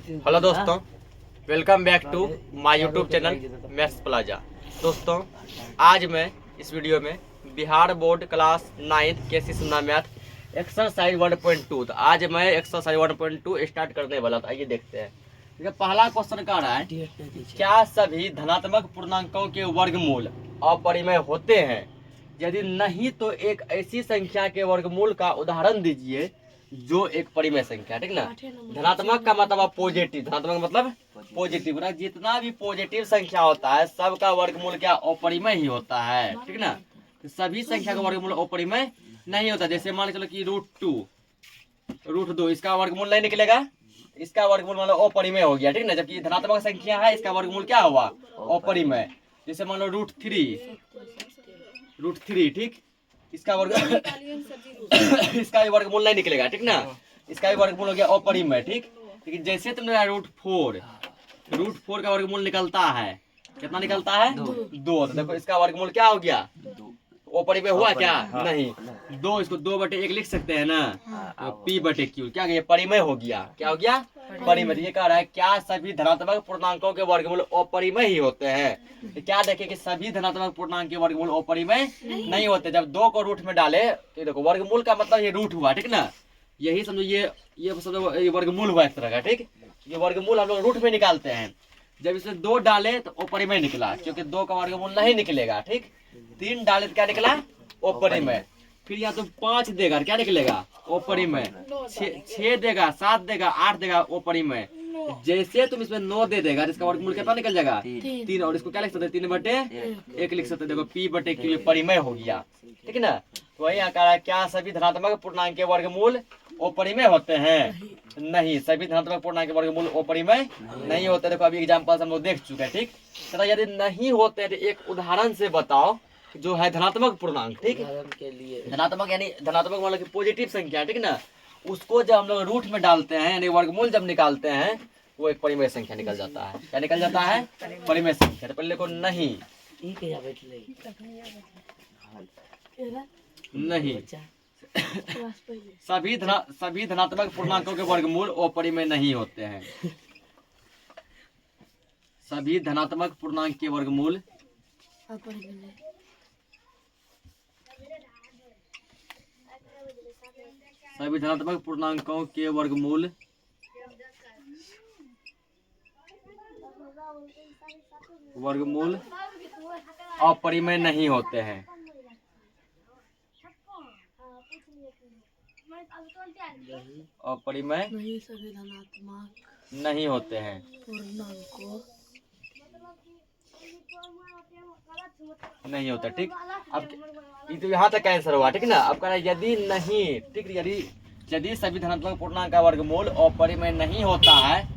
Hello दोस्तों, welcome back to my YouTube channel maths plaza. दोस्तों, आज मैं इस वीडियो में बिहार बोर्ड क्लास 9 के सुनना मैथ एक्सरसाइज 1.2। तो आज मैं एक्सरसाइज 1.2 स्टार्ट करने वाला था। आइए देखते हैं। देखिए, पहला क्वेश्चन कह रहा है, क्या सभी धनात्मक पूर्णांकों के वर्गमूल अपरिमेय होते हैं? यदि नहीं तो एक ऐसी संख्या के वर्गमूल का उदाहरण दीजिए जो एक परिमेय संख्या है। ठीक ना, धनात्मक का मतलब पॉजिटिव, धनात्मक मतलब पॉजिटिव ना, जितना भी पॉजिटिव संख्या होता है सबका वर्गमूल क्या अपरिमेय ही होता है। ठीक ना, तो सभी संख्या का वर्गमूल अपरिमेय नहीं होता। जैसे मान चलो कि √2 इसका वर्गमूल नहीं निकलेगा, इसका वर्गमूल मतलब अपरिमेय हो गया। ठीक ना, जबकि धनात्मक संख्या है इसका वर्गमूल क्या हुआ? अपरिमेय। जैसे मान लो √3, ठीक, इसका वर्ग इसका भी वर्गमूल नहीं निकलेगा। ठीक ना, इसका भी वर्गमूल हो गया अपरिमेय। ठीक, लेकिन जैसे तुमने √4 का वर्गमूल निकलता है, कितना निकलता है? 2। तो देखो इसका वर्गमूल क्या हो गया? अपरिमेय हुआ क्या? नहीं। 2, इसको 2/1 लिख सकते हैं ना, तो P/Q क्या गया? परिमेय हो गया। क्या हो गया? परिमेय। ये कह रहा है क्या सभी धनात्मक पूर्णांकों के वर्गमूल अपरिमेय ही होते हैं? तो क्या देखें कि सभी धनात्मक पूर्णांक के वर्गमूल अपरिमेय नहीं होते। जब 2 को रूट में डाले तो देखो वर्गमूल का मतलब ये रूट हुआ। ठीक ना, यही समझो, ये समझो ये वर्गमूल हुआ एक तरह का। ठीक, ये वर्गमूल हम लोग रूट में निकालते हैं। जब इसमें 2 डाले तो अपरिमेय निकला, क्योंकि 2 का वर्गमूल नहीं निकलेगा। ठीक, 3 डाले तो क्या निकला? अपरिमेय। फिर यहाँ तो 5 देगा, क्या निकलेगा? अपरिमेय। 6 देगा, 7 देगा, 8 देगा, अपरिमेय। जैसे तुम इसमें 9 दे देगा, इसका वर्गमूल कितना निकल जाएगा? 3। और इसको क्या लिख सकते हैं? 3/1 लिख सकते हैं। देखो P/Q परिमेय हो गया। ठीक है ना, तो वही यहाँ कहा है क्या सभी धनात्मक पूर्णांक के वर्गमूल अपरिमेय होते हैं? नहीं, सभी धनात्मक पूर्णांक के वर्गमूल अपरिमेय नहीं होते। देखो अभी एग्जाम्पल हम लोग देख चुके हैं। ठीक, तो यदि नहीं होते तो एक उदाहरण से बताओ जो है धनात्मक पूर्णांक। ठीक, धनात्मक यानी धनात्मक मतलब कि पॉजिटिव संख्या। ठीक ना, उसको जब हम लोग रूट में डालते हैं यानी वर्गमूल जब निकालते हैं वो एक परिमेय संख्या निकल जाता है। क्या निकल जाता है? परिमेय संख्या। तो पहले को नहीं सभी धनात्मक पूर्णांकों के वर्गमूल अपरिमेय नहीं होते हैं। सभी धनात्मक पूर्णांक के वर्गमूल सभी धनात्मक पूर्णांकों के वर्गमूल अपरिमेय नहीं होते हैं। अपरिमेय सभी धनात्मक नहीं होते हैं। पूर्णांकों नहीं होता। ठीक, अब ये तो यहाँ तक आंसर हुआ। ठीक ना, अब कह रहा है यदि नहीं, ठीक, यदि सभी धनात्मक पूर्णांक का वर्गमूल अपरिमेय नहीं होता है,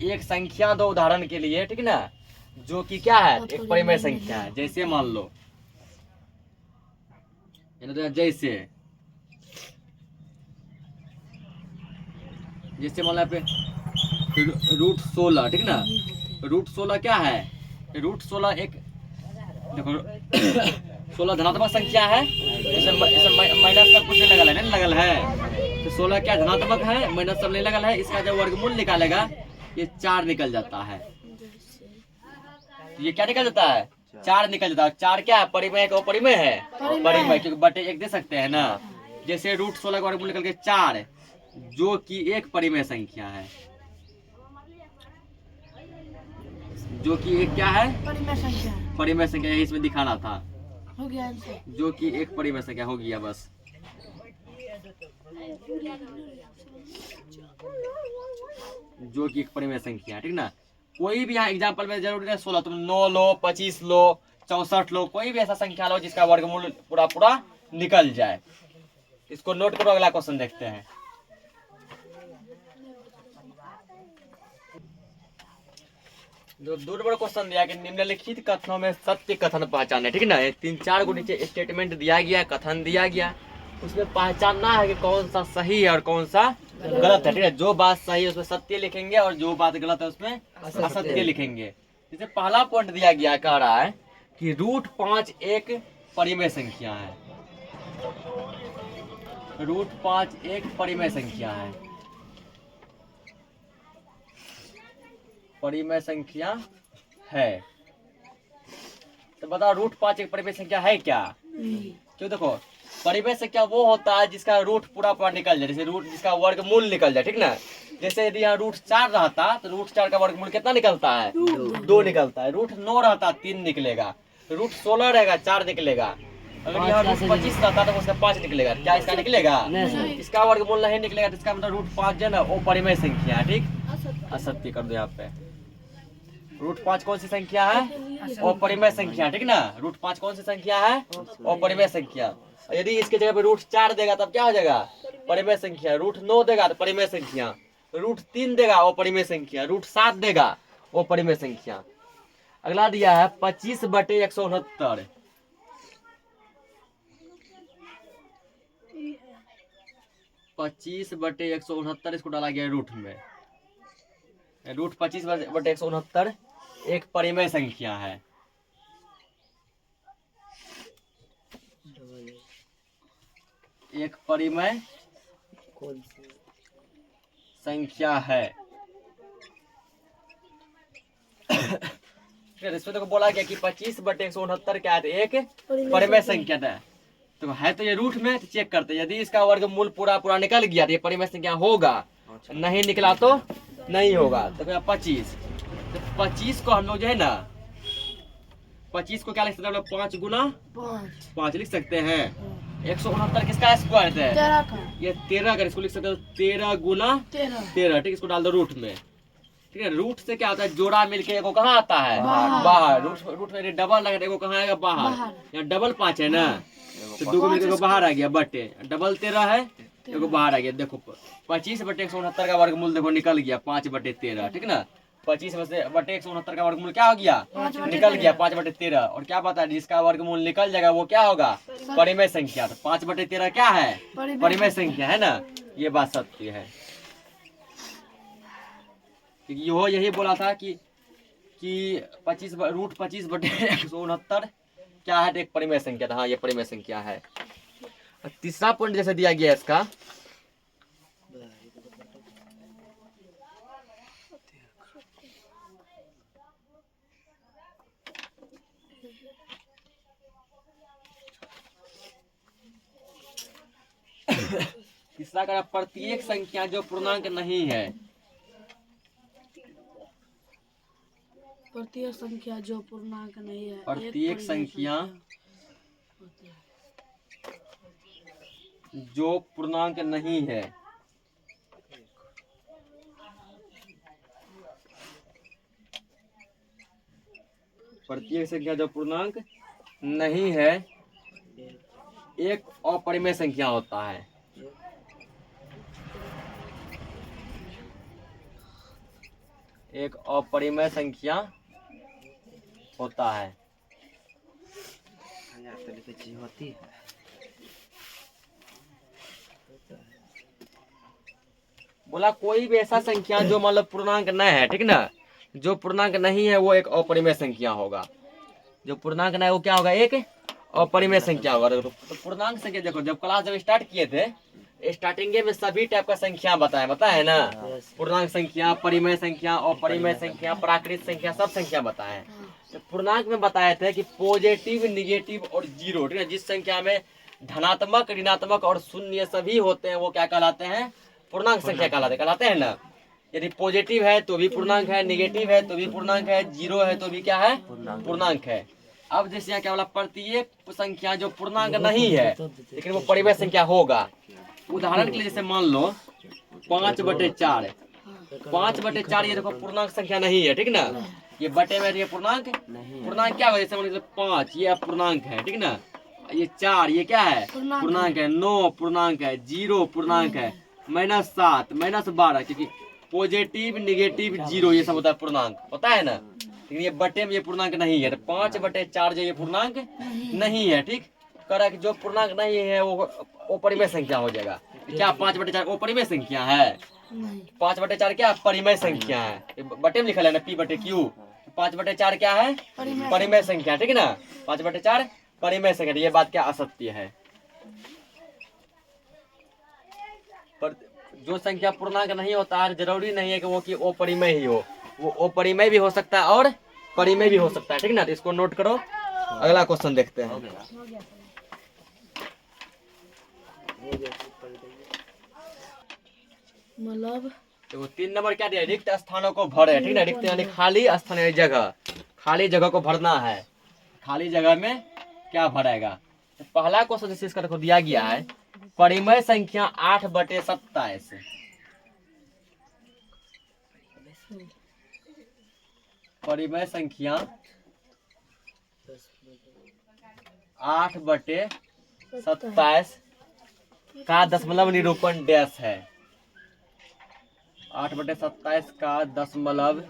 एक संख्या दो उदाहरण के लिए। ठीक ना, जो कि क्या है? एक परिमेय संख्या है। जैसे मान लो जैसे मान लो पे √16। ठीक ना, √16 क्या है? √16 एक देखो 16 धनात्मक संख्या है। इसे माइनस सब कुछ नहीं लगल है, नहीं लगल है। तो 16 क्या धनात्मक है, माइनस सब नहीं लगल है। इसका जब वर्गमूल निकालेगा ये 4 निकल जाता है। ये क्या निकल जाता है? 4 निकल जाता है। 4 क्या है? परिमेय का अपरिमेय है? परिमेय, क्योंकि /1 दे सकते हैं ना। जैसे √16 का वर्गमूल निकल के 4, जो कि एक परिमेय संख्या है, जो कि एक क्या है? परिमेय संख्या। यही इसमें दिखाना था, हो गया आंसर। जो कि एक परिमेय संख्या हो गया बस। जो कि एक परिमेय संख्या है। ठीक ना, कोई भी यहाँ एग्जाम्पल में जरूरी नहीं 16, तुम 9 लो, 25 लो, 64 लो, कोई भी ऐसा संख्या लो जिसका वर्गमूल पूरा निकल जाए। इसको नोट करो, अगला क्वेश्चन देखते हैं। जो 2 नंबर क्वेश्चन दिया कि निम्नलिखित कथनों में सत्य कथन पहचाने। ठीक ना, 3-4 को नीचे स्टेटमेंट दिया गया, कथन दिया गया, उसमें पहचानना है कि कौन सा सही है और कौन सा गलत है। ठीक है, जो बात सही है उसमें सत्य लिखेंगे और जो बात गलत है उसमें असत्य लिखेंगे। जैसे पहला पॉइंट दिया गया, कह रहा है कि √5 एक परिमेय संख्या है। √5 एक परिमेय संख्या है। परिमेय संख्या है। तो बताओ √5 एक परिमेय संख्या है क्या? नहीं। क्यों? देखो परिमेय संख्या वो होता है जिसका रूट पूरा पूरा निकल जाए, जैसे रूट जिसका वर्गमूल निकल जाए, ठीक ना। जैसे यदि यहाँ √4 रहता तो √4 का वर्गमूल कितना निकलता है? 2 निकलता है। √9 रहता 3 निकलेगा। √16 रहेगा 4 निकलेगा। अगर यहाँ √25 रहता तो उसका 5 निकलेगा। क्या इसका निकलेगा? इसका वर्गमूल नहीं निकलेगा, तो इसका मतलब √5 जो है ना वो परिमेय संख्या है, ठीक। असत्य कर दो यहाँ पे। √5 कौन सी संख्या है? अपरिमेय संख्या, ठीक ना। √5 कौन सी संख्या है? अपरिमेय संख्या। यदि इसके जगह पे √4 देगा तब क्या हो जाएगा? परिमेय संख्या। √9 देगा तो परिमेय संख्या। √3 देगा वो परिमेय संख्या। √7 देगा वो परिमेय संख्या। अगला दिया है 25/169। 25/169 इसको डाला गया रूट में। √25/169 एक परिमेय संख्या है। एक परिमेय संख्या है। फिर इसमें तो बोला गया कि 25/169 क्या है? एक परिमेय संख्या है। तो है तो ये रूट में, तो चेक करते हैं। यदि इसका वर्गमूल पूरा पूरा निकल गया तो ये परिमेय संख्या होगा, नहीं निकला तो नहीं होगा। तो 25, तो 25 को हम लोग जो है ना, 25 को क्या लिख सकते हैं हम लोग? 5 गुना 5 लिख सकते हैं। 169 किसका स्क्वायर है? 13 का। ये 13 का, इसको लिख सकते हो 13 गुना 13, ठीक। इसको डाल दो रूट में, ठीक है। रूट से क्या होता है? जोड़ा मिलके एगो कहाँ आता है? बाहर। रूट में डबल लगा, एगो कहाँ आएगा? बाहर। यहाँ डबल 5 है ना, तो 2 मिलके बाहर आ गया बटे। डबल 13 है, एगो बाहर आ गया। देखो 25/169 का वर्गमूल देखो निकल गया 5/13, ठीक ना। 25/169 का वर्गमूल क्या हो गया? निकल गया 5/13। और क्या पता है जिसका वर्गमूल निकल जाएगा वो क्या होगा? परिमेय संख्या। तो 5/13 क्या है? परिमेय संख्या है ना। ये बात सत्य है, क्योंकि वो यही बोला था कि 25/169 क्या है? एक परिमेय संख्या था। हाँ ये परिमेय संख्या है। तीसरा पॉइंट जैसे दिया गया इसका, तीसरा का प्रत्येक संख्या जो पूर्णांक नहीं है। प्रत्येक संख्या जो पूर्णांक नहीं है। प्रत्येक संख्या जो पूर्णांक नहीं है। प्रत्येक संख्या जो पूर्णांक नहीं है एक अपरिमेय संख्या होता है। एक अपरिमेय संख्या होता है। बोला कोई भी ऐसा संख्या जो मतलब पूर्णांक न है, ठीक ना। जो पूर्णांक नहीं है वो एक अपरिमेय संख्या होगा। जो पूर्णांक नहीं है वो क्या होगा? एक अपरिमेय संख्या होगा। तो पूर्णांक संख्या देखो, जब क्लास जब स्टार्ट किए थे, स्टार्टिंग में सभी टाइप का संख्या बताए ना। पूर्णांक संख्या, परिमेय संख्या, अपरिमेय संख्या, प्राकृत संख्या, सब संख्या बताए। तो पूर्णांक में बताए थे कि पॉजिटिव, निगेटिव और जीरो, ठीक है। जिस संख्या में धनात्मक, ऋणात्मक और शून्य सभी होते हैं वो क्या कहलाते हैं? पूर्णांक संख्या कहलाते हैं ना। यदि पॉजिटिव है तो भी पूर्णांक है, निगेटिव है तो भी पूर्णांक है, जीरो है तो भी क्या है? पूर्णांक है। अब जैसे यहाँ क्या बोला? प्रत्येक संख्या जो पूर्णांक नहीं है लेकिन वो परिमेय संख्या होगा। उदाहरण के लिए जैसे मान लो 5/4। 5/4 ये देखो पूर्णांक संख्या नहीं है, ठीक ना। ये बटे में ये पूर्णांक पूर्णांक क्या है? जैसे मान लो 5 ये पूर्णांक है, ठीक ना। ये 4 ये क्या है? पूर्णांक है। 9 पूर्णांक है। 0 पूर्णांक है। -7 -12, क्योंकि पॉजिटिव, निगेटिव, जीरो ये सब होता है पूर्णांक, पता है ना। लेकिन ये बटे में ये पूर्णांक नहीं है। तो 5/4 जो ये पूर्णांक नहीं है, ठीक। करा कि जो पूर्णांक नहीं है वो परिमेय संख्या हो जाएगा। क्या 5/4 वो परिमेय संख्या है? 5/4 क्या परिमेय संख्या है? बटे में लिखा है ना P/Q। 5/4 क्या है? परिमेय संख्या, ठीक है ना। 5/4 परिमेय संख्या। ये बात क्या असत्य है? पर जो संख्या पूर्णांक नहीं होता है जरूरी नहीं है कि वो परिमेय ही हो। वो परिमेय भी हो सकता है और परिमेय भी हो सकता है, ठीक ना। तो इसको नोट करो। अगला क्वेश्चन देखते हैं। मतलब तो 3 नंबर क्या दिया, रिक्त स्थानों को भरे, ठीक ना। रिक्त यानी खाली स्थान यानी जगह, खाली जगह को भरना है। खाली जगह में क्या भरेगा। तो पहला क्वेश्चन जैसे इसका देखो दिया गया है, परिमेय संख्या 8/27। परिमेय संख्या 8/27 का दशमलव निरूपण डैश है। 8/27 का दशमलव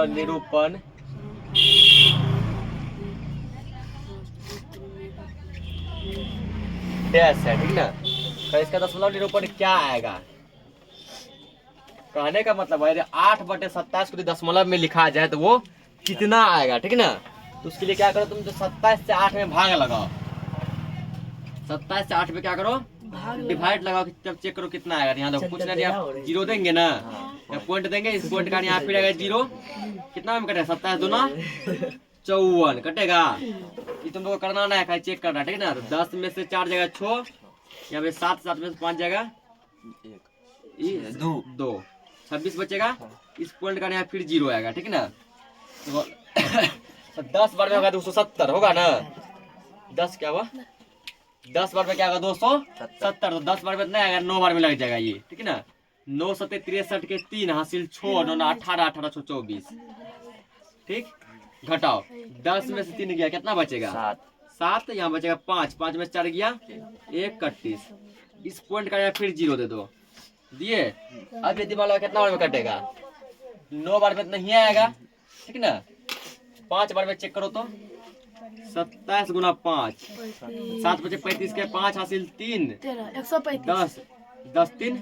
निरूपण डैश है, ठीक ना। तो इसका दशमलव निरूपण क्या आएगा। कहने का मतलब है 8/27 को दशमलव में लिखा जाए तो वो कितना आएगा, ठीक ना। तो उसके लिए क्या करो तुम, जो 27 से 8 में भाग लगाओ। 27 से 8 में क्या करो, डिवाइड लगाओ। जब चेक करो कितना आएगा। यहाँ देखो कुछ नहीं, जीरो देंगे ना, या पॉइंट देंगे। इस पॉइंट का यहाँ फिर आएगा जीरो। कितना में कटेगा, 27 दूना 54 कटेगा। ये तुम लोग करना ना है, खाली चेक करना, ठीक ना। 10 में से 4 जगह 6, यहाँ पे 7 में से 5 जगह 2, 26 बचेगा। इस पॉइंट का यहाँ फिर जीरो आएगा, ठीक ना। तो 10 बार में होगा 270 होगा ना। 10 क्या हुआ, 10 बार में क्या होगा 270। तो 10 बार में नहीं आएगा, 9 बार में लग जाएगा ये, ठीक ना। 9 7 63 के 3 हासिल 6 9 18 18 24, ठीक। घटाओ 10 में से 3 गया, कितना बचेगा 7। यहाँ बचेगा 5, 5 में से 4 गया 1 31। इस पॉइंट का यहाँ फिर जीरो दे दो, दिए। अब ये दिमाग कितना बार में कटेगा, 9 बार में नहीं आएगा, ठीक ना। 5 बार में चेक करो तो 27 गुना 5, 7 बचे 35 के 5 हासिल 3 10 10 3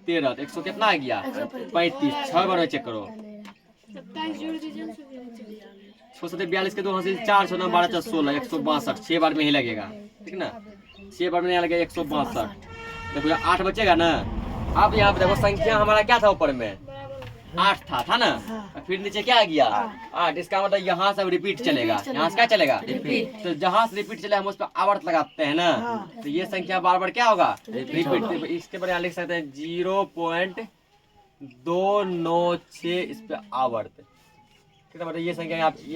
13, तो 100 कितना आ गया 35। 6 बार में चेक करो, 6 7 42 के 2 हासिल 4 6 9 12 4 16 162। 6 बार में ही लगेगा, ठीक ना। 6 बार में नहीं लगेगा 162। देखो 8 बचेगा ना। अब यहाँ पे देखो संख्या हमारा क्या था, ऊपर में 8 था ना। फिर नीचे क्या आ गया 8। इसका मतलब यहाँ से रिपीट चलेगा, यहाँ से क्या चलेगा रिपीट। तो जहाँ से रिपीट चले हम उस पर आवर्त लगाते हैं ना। तो ये संख्या बार बार क्या होगा रिपीट। इसके बारे में लिख सकते हैं 0.296 इस पे आवर्त, ठीक है। मतलब ये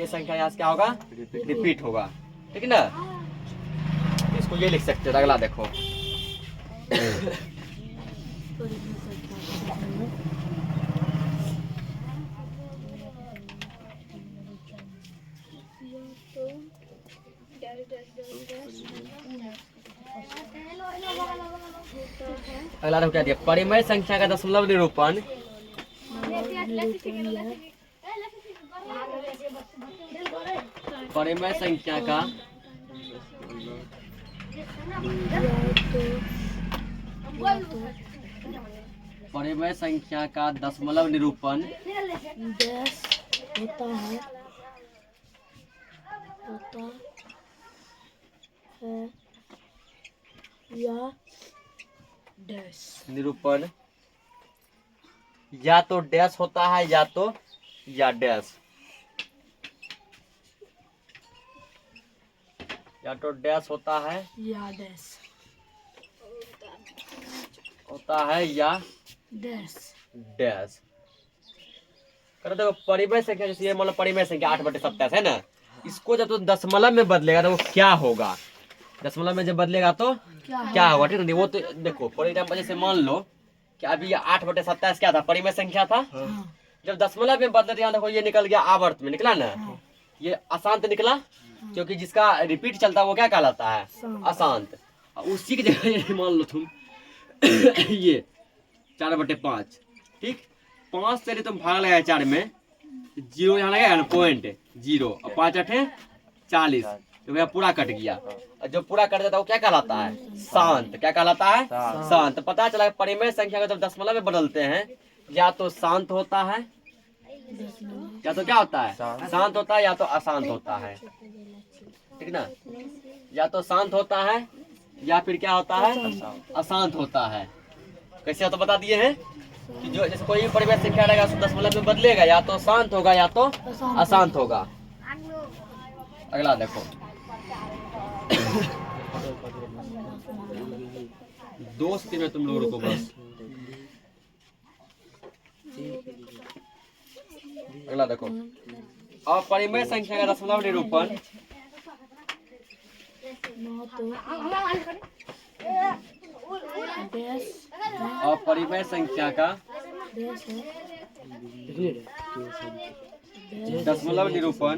संख्या यहाँ से क्या होगा रिपीट होगा, ठीक है ना। इसको ये लिख सकते हैं। अगला देखो अगला देखो क्या दिया, परिमेय संख्या का दशमलव निरूपण परिमेय संख्या का परिमेय संख्या का दशमलव निरूपण डैश होता है या डैश। निरूपण या तो डैश होता है या डैश, या तो डैश होता है या डैश होता है या डैश। कर देखो परिमेय संख्या जैसे ये मतलब परिमेय संख्या 8/27 है ना। इसको जब तो दशमलव में बदलेगा तो वो क्या होगा, दशमलव में जब बदलेगा तो क्या होगा, ठीक है। वो तो देखो फॉर एग्जाम्पल जैसे मान लो कि अभी ये 8/27 क्या था, परिमेय संख्या था। जब दशमलव में बदले यहाँ देखो ये निकल गया आवर्त में निकला ना। ये अशांत निकला, क्योंकि जिसका रिपीट चलता है वो क्या कहलाता है अशांत। उसी की जगह मान लो तुम ये 4/5, ठीक। 5 से तुम भाग लगाया 4 में, 0 यहाँ लगेगा ना पॉइंट 0, और 5 8 40, तो भैया पूरा कट गया। और जो पूरा कट जाता है वो क्या कहलाता है शांत। क्या कहलाता है शांत। पता चला परिमेय संख्या को जब दशमलव में बदलते हैं या तो शांत होता है या तो क्या होता है शांत होता है या तो अशांत होता है, ठीक ना। या तो शांत होता है या फिर क्या होता है अशांत होता है, कैसे हो तो बता दिए हैं कि जो जैसे कोई भी परिमेय संख्या रहेगा उसको दशमलव में बदलेगा, या तो शांत होगा या तो अशांत होगा। अगला देखो, दो स्थिति में तुम लोग रुको बस। अगला देखो, अपरिमेय संख्या का दशमलव निरूपण ना तो डैश अपरिमेय संख्या का डैश है, दशमलव निरूपण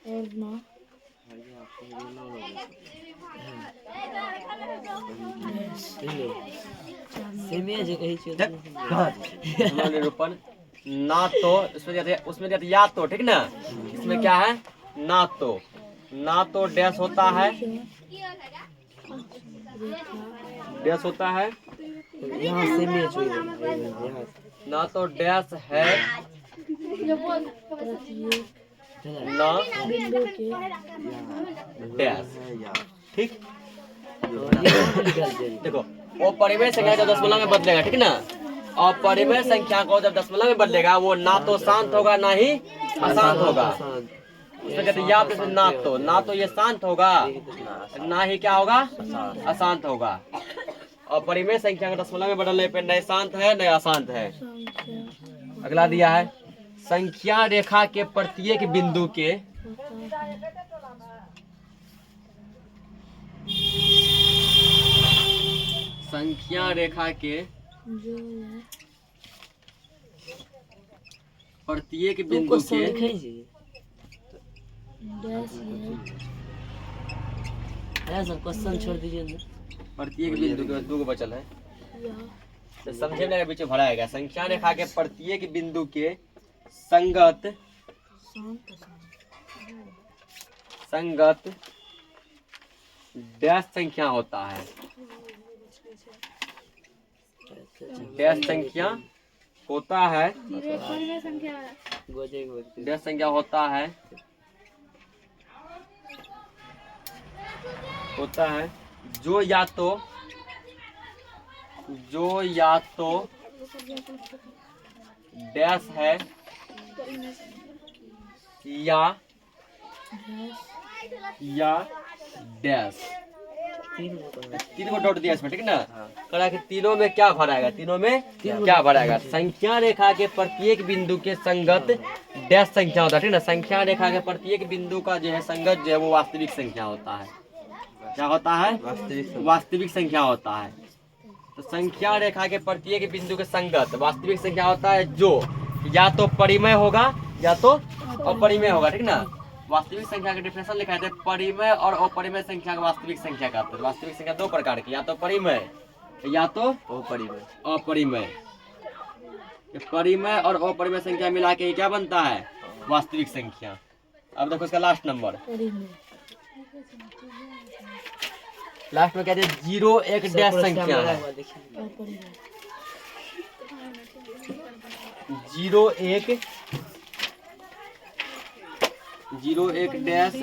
और ना दशमलव निरूपण ना तो उसमें दिया था या तो, ठीक ना, इसमें क्या है ना तो डैश होता है, डैश होता है यहाँ से मैच हुई ना तो डैश है ना बिंदु के डैश, ठीक। देखो अपरिमेय संख्या जब दशमलव में बदलेगा, ठीक ना, अपरिमेय संख्या को जब दशमलव में बदलेगा वो ना तो शांत होगा ना ही अशांत होगा। उसमें कहते हैं या तो इसमें ना तो ये शांत होगा ना ही क्या होगा अशांत होगा। अपरिमेय संख्या को दशमलव में बदलने पे न शांत है न अशांत है। संख्या अगला दिया है संख्या रेखा के प्रत्येक बिंदु के होता है संख्या रेखा के जो है प्रत्येक बिंदु के डैश है, ऐसा क्वेश्चन छोड़ दीजिए ना। प्रत्येक बिंदु के दो बचल है या तो समझे ना, बीच में भराएगा। संख्या रेखा के प्रत्येक बिंदु के संगत डैश संख्या होता है। डैश संख्या होता है, डैश संख्या होता है जो या तो डैश है या डैश। तीन को डॉट दिया इसमें, ठीक ना, करा कि तीनों में क्या भराएगा, तीनों में क्या भराएगा। संख्या रेखा के प्रत्येक बिंदु के संगत डैश संख्या होता है, ठीक ना। संख्या रेखा के प्रत्येक बिंदु का जो है संगत जो है वो वास्तविक संख्या होता है। क्या होता है? वास्तविक संख्या होता है। तो संख्या रेखा के प्रत्येक बिंदु के संगत वास्तविक संख्या होता है जो या तो परिमेय होगा या तो अपरिमेय होगा, ठीक ना। वास्तविक संख्या का डिफिनेशन लिखा है परिमेय और अपरिमेय संख्या का वास्तविक संख्या का। वास्तविक संख्या दो प्रकार की, या तो परिमेय या तो अपरिमेय। परिमेय और अपरिमेय संख्या मिला के क्या बनता है? वास्तविक संख्या। अब देखो इसका लास्ट नंबर, लास्ट में कहते हैं 0 1 डैश संख्या है। 0 1 डैश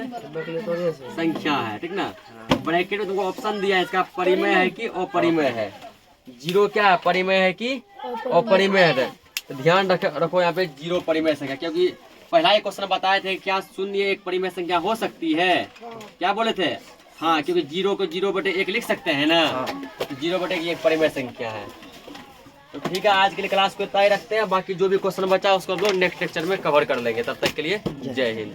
संख्या है, ठीक ना। ब्रैकेट में तुमको ऑप्शन दिया है इसका परिमेय है कि अपरिमेय है। 0 क्या है? परिमेय है कि अपरिमेय है। तो ध्यान रखो यहाँ पे 0 परिमेय संख्या, क्योंकि पहला ही क्वेश्चन बताए थे क्या शून्य एक परिमेय संख्या हो सकती है? क्या बोले थे? हाँ, क्योंकि 0 को 0/1 लिख सकते हैं ना, तो 0/1 एक परिमेय संख्या है। तो ठीक है, आज के लिए क्लास को इतना ही रखते हैं। बाकी जो भी क्वेश्चन बचा है उसको हम लोग नेक्स्ट लेक्चर में कवर कर लेंगे। तब तक के लिए जय हिंद।